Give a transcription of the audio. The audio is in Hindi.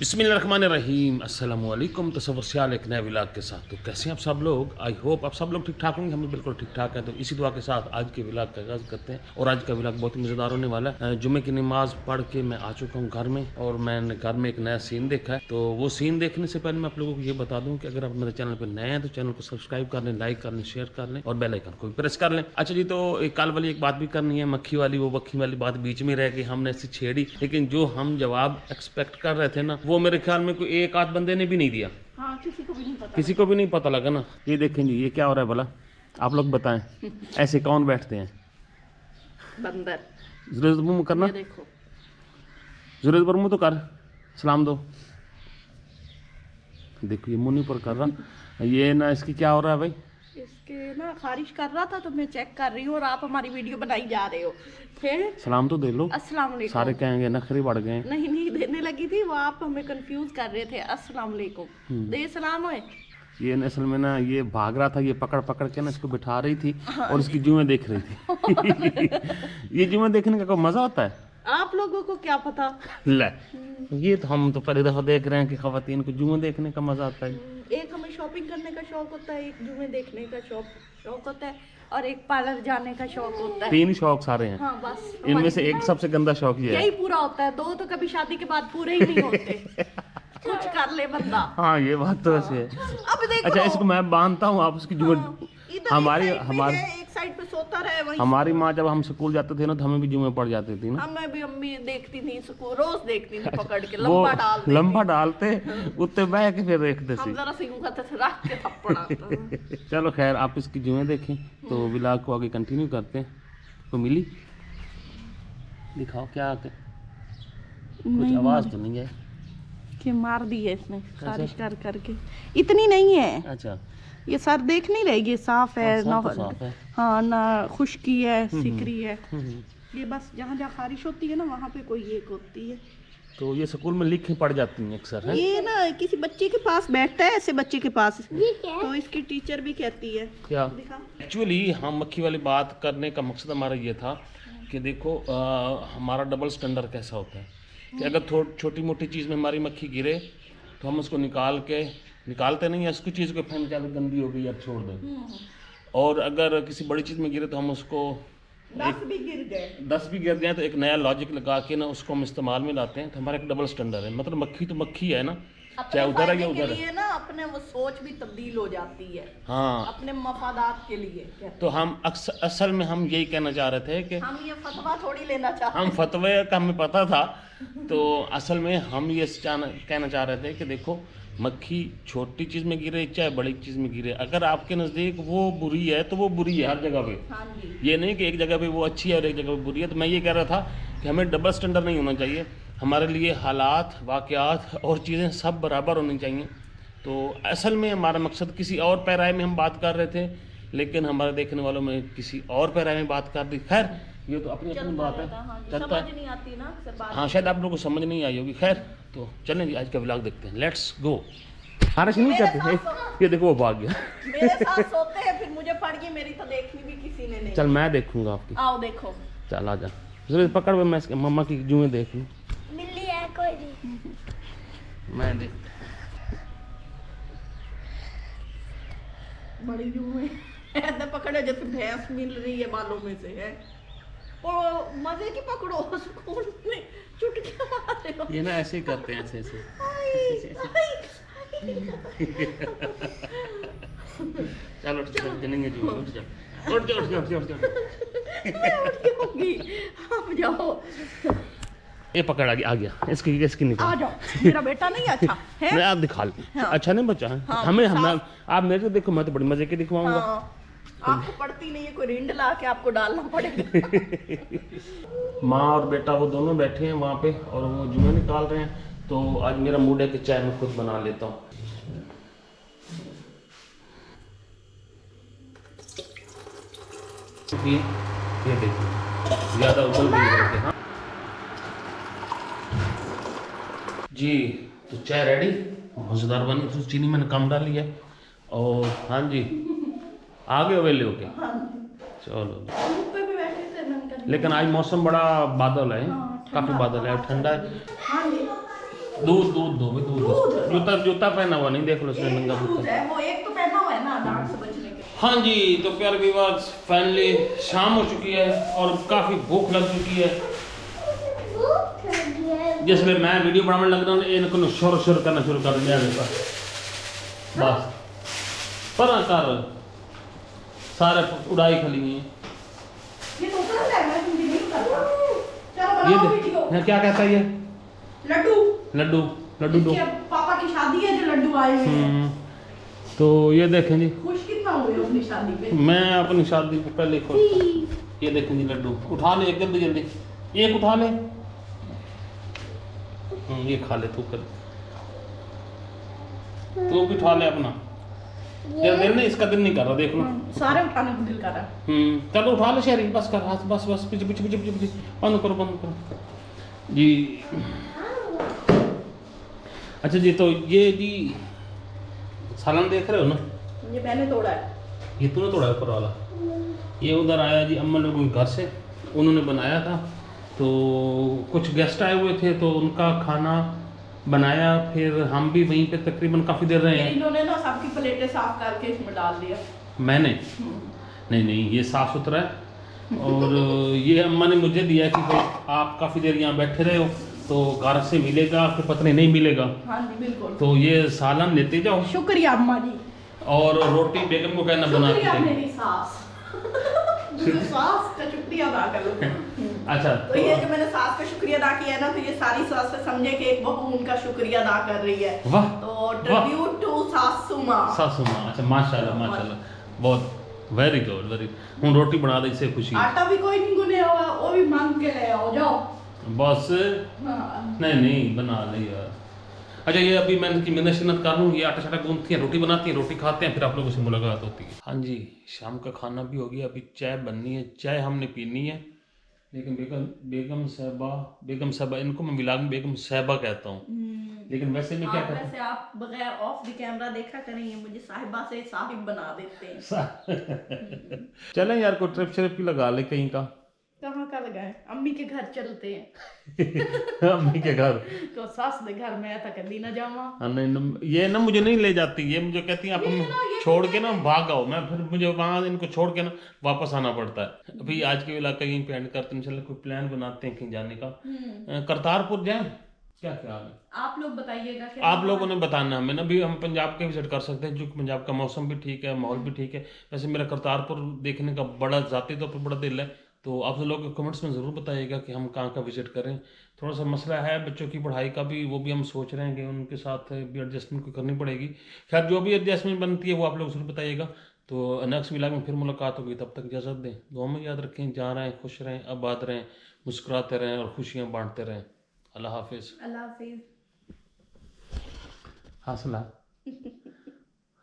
बिस्मिल्लाहिर्रहमानिर्रहीम अस्सलाम वालेकुम। तसव्वुर सियाल एक नए व्लॉग के साथ। तो कैसे हैं आप सब लोग? आई होप आप सब लोग ठीक ठाक होंगे। हम भी बिल्कुल ठीक ठाक हैं। तो इसी दुआ के साथ आज के व्लॉग का आगाज़ करते हैं। और आज का व्लॉग बहुत ही मज़ेदार होने वाला है। जुम्मे की नमाज़ पढ़ के मैं आ चुका हूँ घर में, और मैंने घर में एक नया सीन देखा है। तो वो सीन देखने से पहले मैं आप लोगों को ये बता दूँ कि अगर आप मेरे चैनल पर नए हैं तो चैनल को सब्सक्राइब कर लें, लाइक कर लें, शेयर कर लें और बेल आइकन को भी प्रेस कर लें। अच्छा जी, तो एक कल वाली एक बात भी करनी है, मक्खी वाली। वो मक्खी वाली बात बीच में रह गई, हमने ऐसी छेड़ी, लेकिन जो हम जवाब एक्सपेक्ट कर रहे थे ना, वो मेरे ख्याल में कोई एक आध बंदे ने भी नहीं दिया। हाँ, किसी को भी नहीं पता लगा ना। ये देखें जी, ये क्या हो रहा है भला, आप लोग बताएं। ऐसे कौन बैठते हैं? बंदर। जरूरत मुँह करना, देखो जरूरत पर मुँह तो कर, सलाम दो। देखो ये मुँह नहीं पर कर रहा। ये ना, इसकी क्या हो रहा है भाई? इसके ना खारिश कर रहा था तो मैं चेक कर रही हूँ, और आप हमारी वीडियो बनाई जा रहे हो। फिर सलाम तो दे लो। अस्सलाम वालेकुम। सारे कहेंगे नखरे बढ़ गए। नहीं देने लगी थी वो, आप हमें कंफ्यूज कर रहे थे। अस्सलाम वालेकुम दे सलाम है। ये असल में ना, ये भाग रहा था, ये पकड़ पकड़ के ना इसको बिठा रही थी और इसकी जुएं देख रही थी। ये जुएं देखने का कोई मजा होता है? आप लोगों को क्या पता। ले, ये तो हम तो पहली दफा देख रहे हैं कि खवातीन को जुएं देखने का मजा आता है। एक हमें शॉपिंग करने का शौक होता है, एक जुए देखने का शौक होता है, और एक पार्लर जाने का शौक होता है। 3 शौक सारे हैं। हाँ बस, इनमें से एक सबसे गंदा शौक ये है। यही पूरा होता है। 2 तो कभी शादी के बाद पूरे ही नहीं होते। कुछ कर ले बंदा। हाँ, ये बात तो वैसे है। अब देखो, अच्छा, इसको मैं बांधता हूँ, आप उसकी जुएं। हमारी एक साइड पे सोता रहे वहीं। हमारी माँ जब हम स्कूल जाते थे ना, तो हमें भी जुएं पड़ जाती थी ना। हमें भी अम्मी देखती थी, स्कूल रोज देखती थी, पकड़ के वो लंबा डालते उत्ते बह के फिर देखते हम थे। जरा से यूं करते थे, रख के थप्पड़। चलो खैर, आप इसकी जुएं देखें तो व्लॉग को आगे कंटिन्यू करते हैं। तो मिली दिखाओ क्या आके, कुछ आवाज तो नहीं है कि मार दी है इसने खारिश कर करके। इतनी नहीं है। अच्छा, ये सर देख नहीं रहेगी, साफ है ना। तो साफ है। हाँ ना, खुश्की है, सिकरी है। ये बस जहाँ जहाँ खारिश होती है ना, वहाँ पे कोई एक होती है। तो ये स्कूल में लिख पड़ जाती हैं अक्सर है? ये ना किसी बच्चे के पास बैठता है, ऐसे बच्चे के पास, तो इसकी टीचर भी कहती है। क्या एक्चुअली हम मक्खी वाली बात करने का मकसद हमारा ये था कि देखो हमारा डबल स्टैंडर्ड कैसा होता है कि अगर छोटी मोटी चीज़ में हमारी मक्खी गिरे तो हम उसको निकालते नहीं है, उसकी चीज़ को फेंक ज़्यादा गंदी हो गई अब छोड़ दें। और अगर किसी बड़ी चीज़ में गिरे तो हम उसको 10 भी गिर जाए तो एक नया लॉजिक लगा के ना उसको हम इस्तेमाल में लाते हैं। तो हमारा एक डबल स्टैंडर्ड है। मतलब मक्खी तो मक्खी है ना, चाहे उधर है या उधर है ना, अपने वो सोच भी तब्दील हो जाती है। हाँ, अपने मफादात के लिए। तो हम असल में हम यही कहना चाह रहे थे कि हम ये फतवा थोड़ी लेना चाहते, हम फतवे का हमें पता था। तो असल में हम ये कहना चाह रहे थे कि देखो, मक्खी छोटी चीज़ में गिरे चाहे बड़ी चीज़ में गिरे, अगर आपके नज़दीक वो बुरी है तो वो बुरी है हर जगह पे। हाँ जी। ये नहीं कि एक जगह पे वो अच्छी है और एक जगह पे बुरी है। तो मैं ये कह रहा था कि हमें डबल स्टैंडर्ड नहीं होना चाहिए। हमारे लिए हालात, वाक़यात और चीज़ें सब बराबर होनी चाहिए। तो असल में हमारा मकसद किसी और पैराए में हम बात कर रहे थे, लेकिन हमारे देखने वालों में किसी और पैराए में बात कर दी। खैर, ये तो अपनी अपनी बात है, चलता है। नहीं आती ना बात। हाँ, शायद आप लोगों को समझ नहीं आई होगी। खैर, तो चलें जी, आज का व्लॉग देखते हैं। Let's go. खारिश नहीं करते। ये देखो वो भाग गया। मेरे साथ सोते हैं, फिर मुझे पड़ गई, मेरी तो देखनी भी किसी ने नहीं। चल मैं देखूंगा आपकी। आओ देखो। चल आ जा, जरूर पकड़ में, मैं मम्मा की जुएं देख लूँ। मिली है कोई नहीं। मैं देख, बड़ी जुएं ऐसे पकड़े जैसे भैंस मिल रही है बालों में से है। और मजे की पकड़ो, सुकून में चुटकियां मार रहे हो। ये ना ऐसे ही करते हैं, ऐसे चलो जनेंगे जी, उठ जा, उठ जा, उठ जा, उठ जा। हम जाओ। ये पकड़ आ गया, इसकी निकाल। आ जाओ, मेरा बेटा नहीं अच्छा है। मैं आप दिखा ली। हाँ। अच्छा नहीं बचा है। हाँ, हमें आप मेरे को देखो, मैं तो बड़ी मजे के दिखवाऊंगा। हाँ, आपको पड़ती नहीं है, कोई रिंड ला के आपको डालना पड़ेगा। माँ और बेटा वो दोनों बैठे हैं वहाँ पे और वो जुएं निकाल रहे हैं। तो आज मेरा मूड है कि चाय मैं खुद बना लेता हूँ। ये देखिए, ज़्यादा उबल भी नहीं रखे। हाँ जी, तो चाय रेडी, मज़ेदार बनी। तो चीनी मैंने कम डाली है। और हाँ जी, आ गए वेले होके। चलो, लेकिन आज मौसम बड़ा बादल है। काफ़ी बादल है, ठंडा है। दूध दूध दो भाई, दूध दूध? जूता जूता पहना हुआ नहीं, देख लो उसने नंगा दूध जूता। है वो, एक तो पहना हुआ है ना डांट से बचने के। हाँ जी, तो प्यारे व्यूअर्स फाइनली शाम हो चुकी है और काफ़ी भूख लग चुकी है। जिसमें मैं वीडियो बनाने लग रहा हूँ इनको शोर करना शुरू कर दिया है। बस पर कर सारे उड़ाई खली हैं। ये तो उतर है, मैं तुमसे नहीं करता। चलो ये बनाओ देख, वीडियो। यहाँ क्या कहता है ये? लड्डू। लड्डू लड्डू दो। इसके पापा की शादी है जो लड्डू आए हुए हैं। तो ये देखें जी, खुश कितना हुए हो अपनी शादी पे? मैं अपनी शादी को पहले खुश था। ये देखें जी लड्डू, उठा ले जल्दी जल्दी, एक उठा ले। ये खा ले तू, कर तू भी उठा ले अपना। यार दिल नहीं, इसका दिल नहीं कर रहा, देख लो। सारे उठाने को दिल कर रहा है। चलो उठा ले शहरी, बस कर हाथ, बस बस पीछे पीछे पीछे पीछे पीछे, बंद करो जी। अच्छा जी, तो ये जी सालन देख रहे हो ना, ये मैंने तोड़ा है। ये तूने तोड़ा ऊपर वाला। ये उधर आया जी अम्मा लोगों के घर से, उन्होंने बनाया था। तो कुछ गेस्ट आए हुए थे तो उनका खाना बनाया, फिर हम भी वहीं पे तकरीबन काफ़ी देर रहे हैं। इन्होंने ना सबकी प्लेटें साफ करके इसमें डाल दिया। मैंने नहीं नहीं, ये साफ़ सुथरा है। और ये अम्मा ने मुझे दिया कि भाई आप काफ़ी देर यहाँ बैठे रहे हो तो घर से मिलेगा, फिर पत्नी नहीं मिलेगा। हाँ जी बिल्कुल। तो ये सालन लेते जाओ शुक्रिया अम्मा जी। और रोटी बेगम को कहना बना के शुक्रिया देंगे। मेरी सास। मुझे सास का शुक्रिया अदा करो। अच्छा, तो ये जो मैंने सास का शुक्रिया अदा किया है ना, तो ये सारी सास से समझे कि एक बहू उनका शुक्रिया अदा कर रही है। वाह, तो ट्रिब्यूट टू सासू माँ। सासू माँ, अच्छा माशाल्लाह माशाल्लाह, बहुत वेरी गुड वेरी। हूँ रोटी बना दे, इससे खुशी है। आटा भी कोई नहीं गुने हुआ, वो भी मांग के ले आओ जाओ। बस हाँ। नहीं नहीं बना ले यार। अच्छा, ये अभी मैं इनकी मेहनत कर लूँ, ये आटा शाटा गूंथती हैं, रोटी बनाती हैं, रोटी खाते हैं, फिर आप लोगों से मुलाकात होती है। हाँ जी, शाम का खाना भी हो गया, अभी चाय बननी है, चाय हमने पीनी है। लेकिन बेगम साहबा इनको मैं मिला बेगम साहबा कहता हूँ, लेकिन वैसे मैं क्या कहता वैसे आप बगैर ऑफ द कैमरा देखा करेंगे, मुझे साहिबा से साहिब बना देते हैं। चलें यार, कोई ट्रिप श्रिप भी लगा ले कहीं का। कहाँ का लगाए? अम्मी के घर चलते हैं। अम्मी के घर तो सास दे घर में आता कभी ना जावा। ये ना मुझे नहीं ले जाती, ये मुझे कहती हैं आप छोड़ के ना भाग आओ, मैं फिर मुझे वहाँ इनको छोड़ के ना वापस आना पड़ता है। अभी आज के इलाका यहीं पे एंड करते हैं, इंशाल्लाह कोई प्लान बनाते हैं कहीं जाने का। करतारपुर जाएं, क्या ख्याल है? आप लोग बताइएगा कि आप लोगों ने बताना हमें ना, भी हम पंजाब के विजिट कर सकते हैं, जो पंजाब का मौसम भी ठीक है, माहौल भी ठीक है। वैसे मेरा करतारपुर देखने का बड़ा ज़ाती तौर पर बड़ा दिल है, तो आप लोग कमेंट्स में ज़रूर बताइएगा कि हम कहाँ का विजिट करें। थोड़ा सा मसला है बच्चों की पढ़ाई का भी, वो भी हम सोच रहे हैं कि उनके साथ भी एडजस्टमेंट को करनी पड़ेगी। खैर जो भी एडजस्टमेंट बनती है वो आप लोग ज़रूर बताइएगा। तो नेक्स्ट व्लॉग में फिर मुलाकात होगी, तब तक इजाज़त दें। दुआ में याद रखें, जहाँ रहें खुश रहें, आबाद रहें, मुस्कुराते रहें और खुशियाँ बांटते रहें। अल्लाह हाफिज़। अल्लाह हाफिज़। हासिला